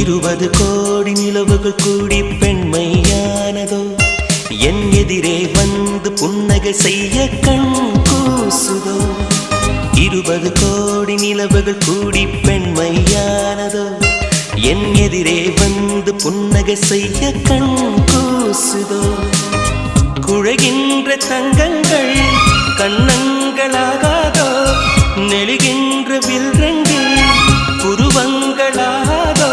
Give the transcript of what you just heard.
20 கோடி நிலவுகள் கூடி பெண்மையானதோ என் எதிரே வந்து புன்னகை செய்ய கண் கூசுதோ 20 கோடி நிலவுகள் கூடி பெண்மையானதோ என் எதிரே வந்து புன்னகை செய்ய கண் கூசுதோ குழைகின்ற தங்கங்கள் கண்ணங்களாகாதோ நெழுகின்ற